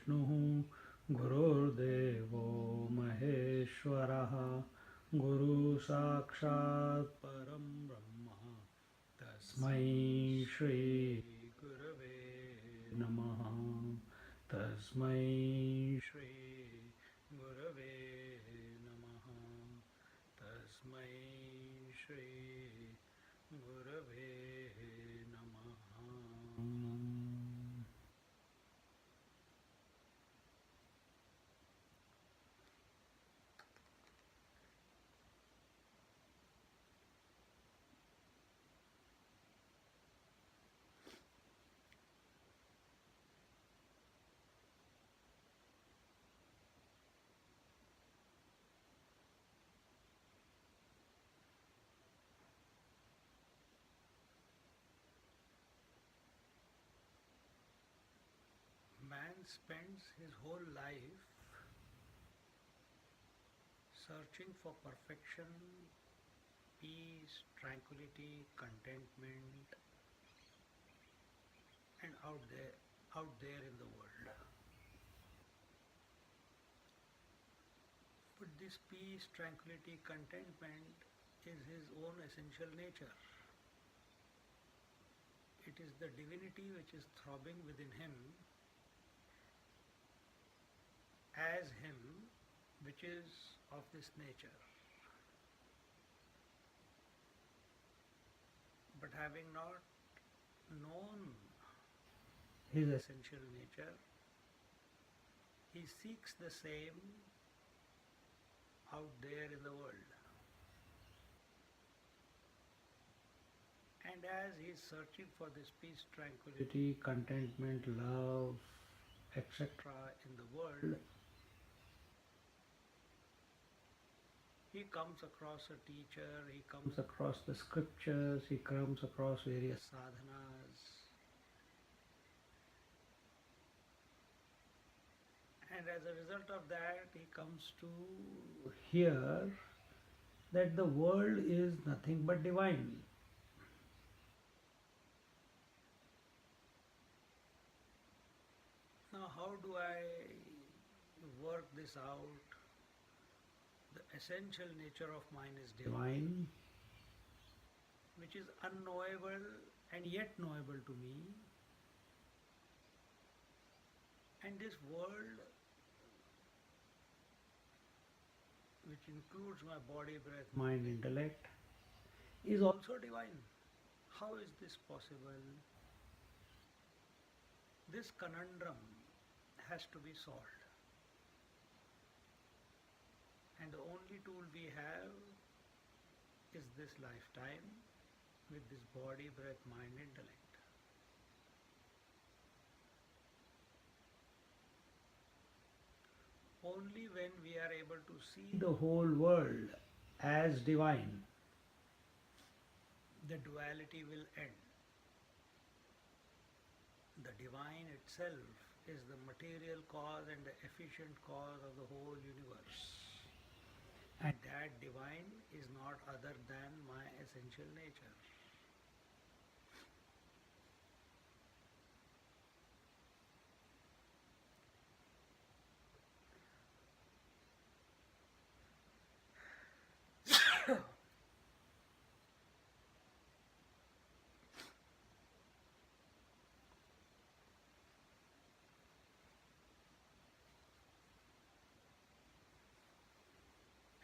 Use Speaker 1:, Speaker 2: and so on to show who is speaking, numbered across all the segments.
Speaker 1: Vishnu Gurudevo Maheshwaraha Guru Sakshat Param Brahma Tasmai Shri Gurave Namaha Tasmai Shri Gurave Namaha Tasmai Shri Gurave Namaha. Man spends his whole life searching for perfection, peace, tranquility, contentment, and out there in the world. But this peace, tranquility, contentment is his own essential nature. It is the divinity which is throbbing within him as him, which is of this nature. But having not known his essential nature, he seeks the same out there in the world. And as he is searching for this peace, tranquility, contentment, love, etc. in the world, he comes across a teacher, he comes across the scriptures, he comes across various sadhanas. And as a result of that, he comes to hear that the world is nothing but divine. Now, how do I work this out? The essential nature of mine is divine, which is unknowable and yet knowable to me. And this world, which includes my body, breath, mind, intellect, is also divine. How is this possible? This conundrum has to be solved. And the only tool we have is this lifetime with this body, breath, mind, intellect. Only when we are able to see the whole world as divine, the duality will end. The divine itself is the material cause and the efficient cause of the whole universe. And that divine is not other than my essential nature.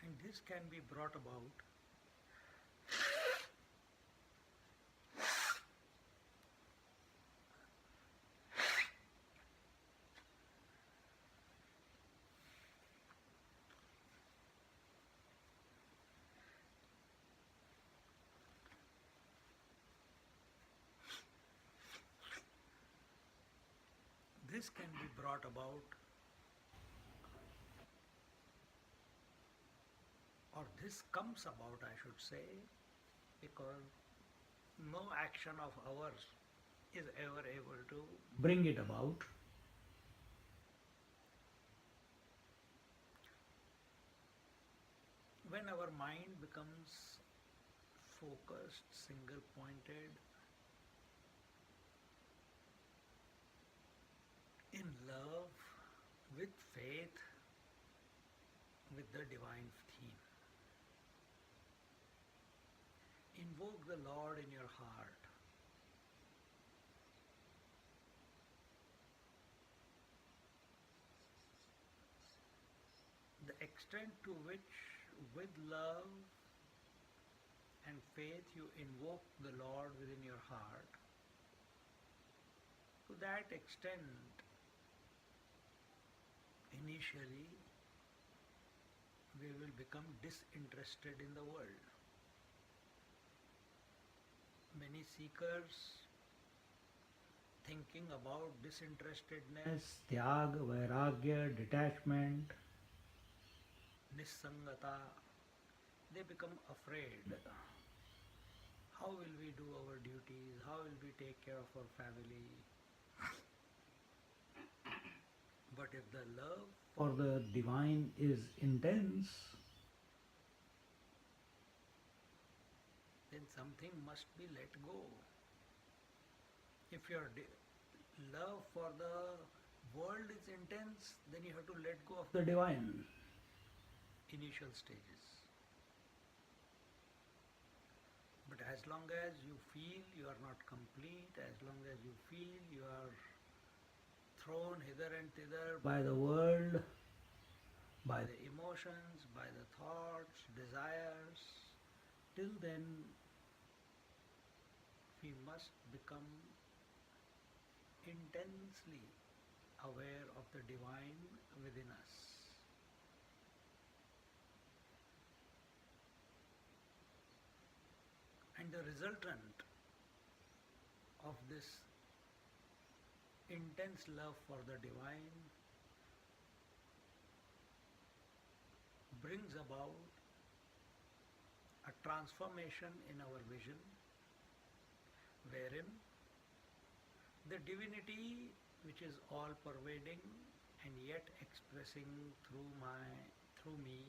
Speaker 1: And this can be brought about or this comes about, I should say, because no action of ours is ever able to bring it about. When our mind becomes focused, single-pointed, in love, with the divine theme. Invoke the Lord in your heart. The extent to which, with love and faith, you invoke the Lord within your heart, to that extent, initially, we will become disinterested in the world. Many seekers, thinking about disinterestedness, tyag, vairagya, detachment, nissangata, they become afraid. How will we do our duties? How will we take care of our family? But if the love for the divine is intense, then something must be let go. If your love for the world is intense, then you have to let go of the divine. Initial stages. But as long as you feel you are not complete, as long as you feel you are thrown hither and thither by the world, by the emotions, by the thoughts, desires, till then we must become intensely aware of the divine within us. And the resultant of this intense love for the divine brings about a transformation in our vision, wherein the divinity, which is all pervading and yet expressing through me,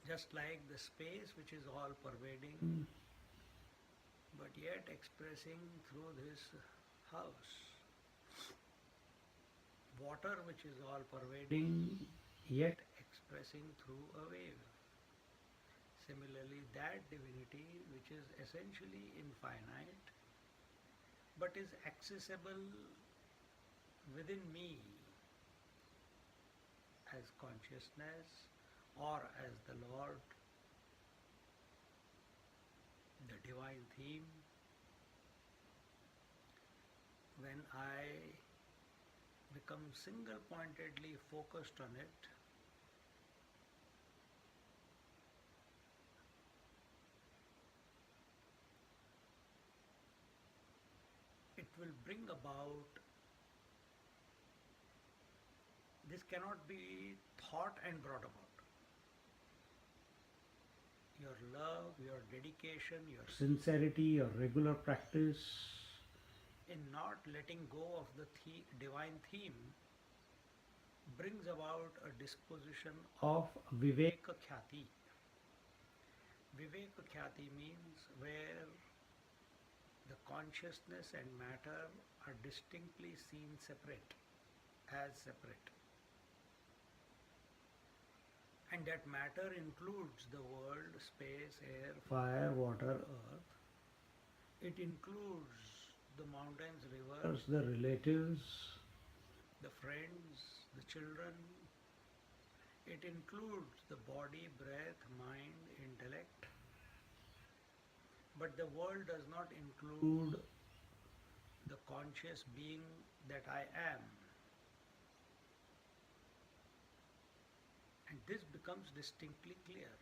Speaker 1: just like the space which is all pervading but yet expressing through this house, water which is all pervading yet expressing through a wave. Similarly, that divinity which is essentially infinite but is accessible within me as consciousness or as the Lord, the divine theme, when I become single-pointedly focused on it, it will bring about, this cannot be thought and brought about. Your love, your dedication, your sincerity, your regular practice in not letting go of the divine theme brings about a disposition of viveka khyati. Viveka khyati means where the consciousness and matter are distinctly seen separate, as separate. And that matter includes the world, space, air, fire, water, earth. It includes the mountains, rivers, the relatives, the friends, the children. It includes the body, breath, mind, intellect. But the world does not include the conscious being that I am. And this becomes distinctly clear.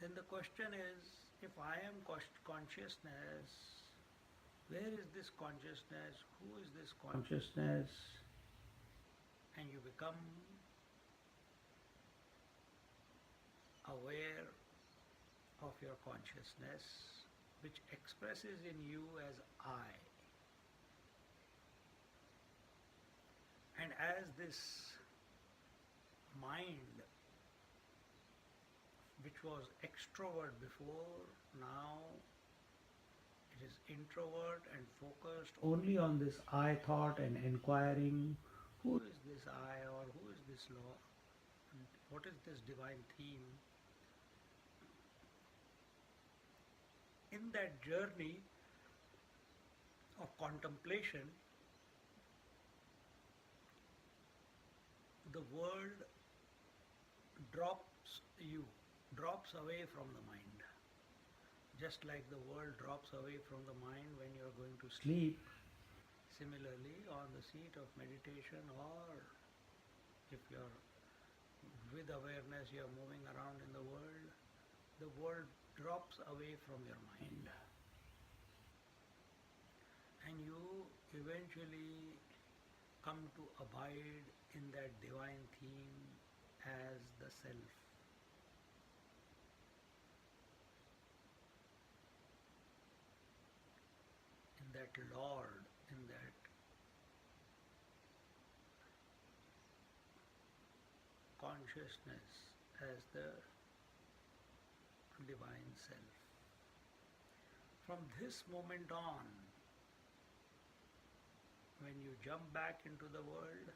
Speaker 1: Then the question is, if I am consciousness, where is this consciousness? Who is this consciousness? And you become aware of your consciousness, which expresses in you as I. And as this mind, which was extrovert before, now it It is introvert and focused only on this I thought and inquiring who is this I or who is this law, and what is this divine theme. In that journey of contemplation, the world drops you, drops away from the mind. Just like the world drops away from the mind when you are going to sleep, similarly on the seat of meditation, or if you are with awareness, you are moving around in the world drops away from your mind. And you eventually come to abide in that divine theme as the self. In that Lord, in that consciousness as the divine self. From this moment on, when you jump back into the world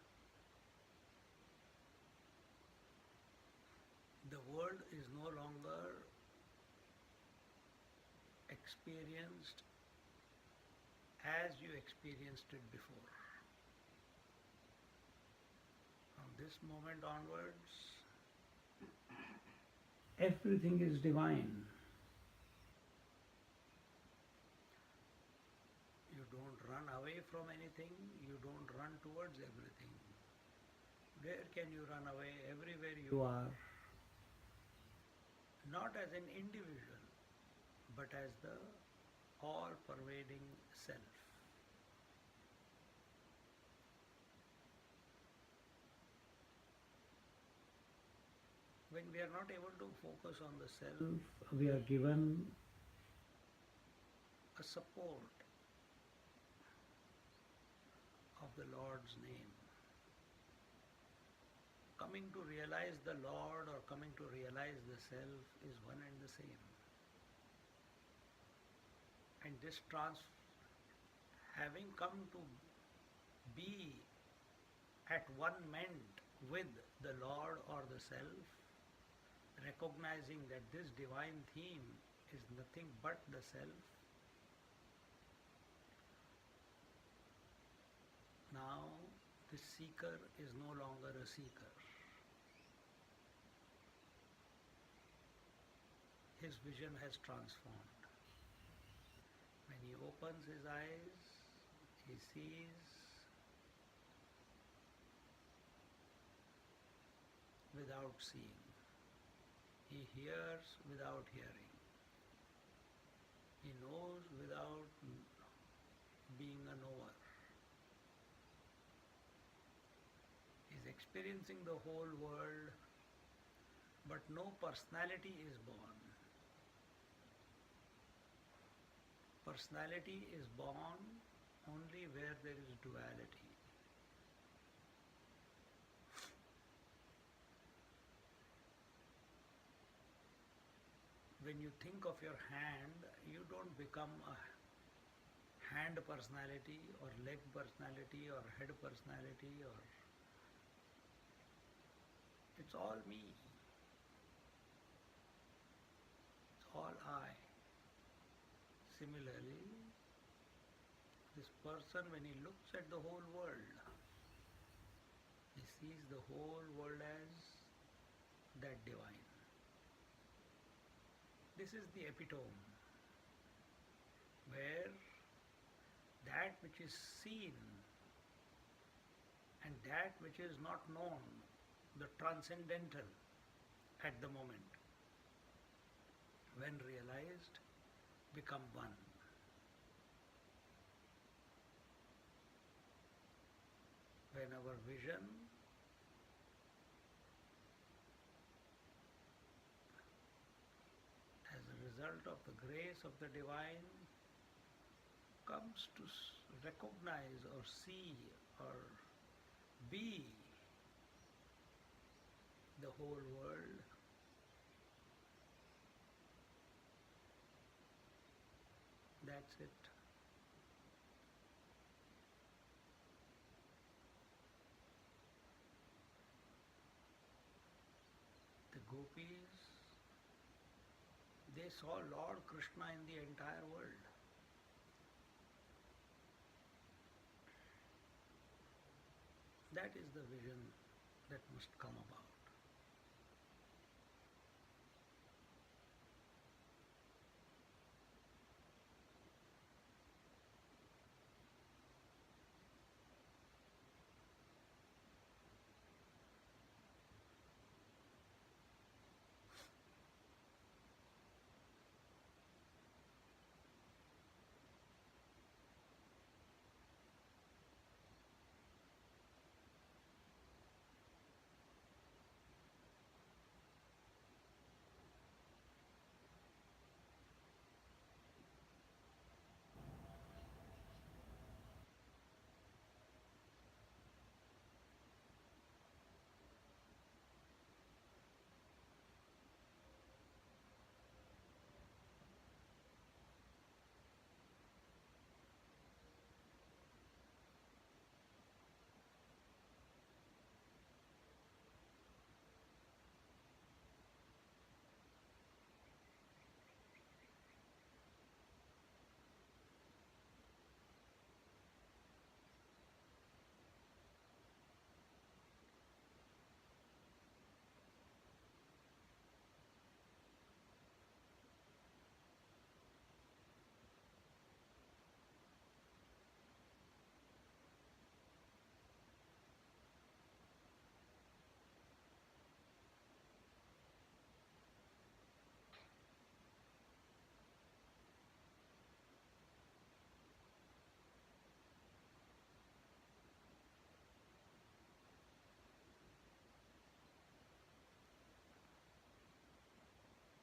Speaker 1: is no longer experienced as you experienced it before. From this moment onwards, everything is divine. You don't run away from anything, you don't run towards everything. Where can you run away? Everywhere you are. Not as an individual, but as the all-pervading self. When we are not able to focus on the self, we are given a support of the Lord's name. Coming to realize the Lord or coming to realize the self is one and the same. And this having come to be at one ment with the Lord or the self, recognizing that this divine theme is nothing but the self, now the seeker is no longer a seeker. His vision has transformed. When he opens his eyes, he sees without seeing. He hears without hearing. He knows without being a knower. He is experiencing the whole world, but no personality is born. Personality is born only where there is duality. When you think of your hand, you don't become a hand personality or leg personality or head personality, or it's all me. It's all I. Similarly, this person, when he looks at the whole world, he sees the whole world as that divine. This is the epitome, where that which is seen and that which is not known, the transcendental at the moment, when realized, become one. When our vision as a result of the grace of the divine comes to recognize or see or be the whole world, that That's it. The gopis, they saw Lord Krishna in the entire world. That is the vision that must come about.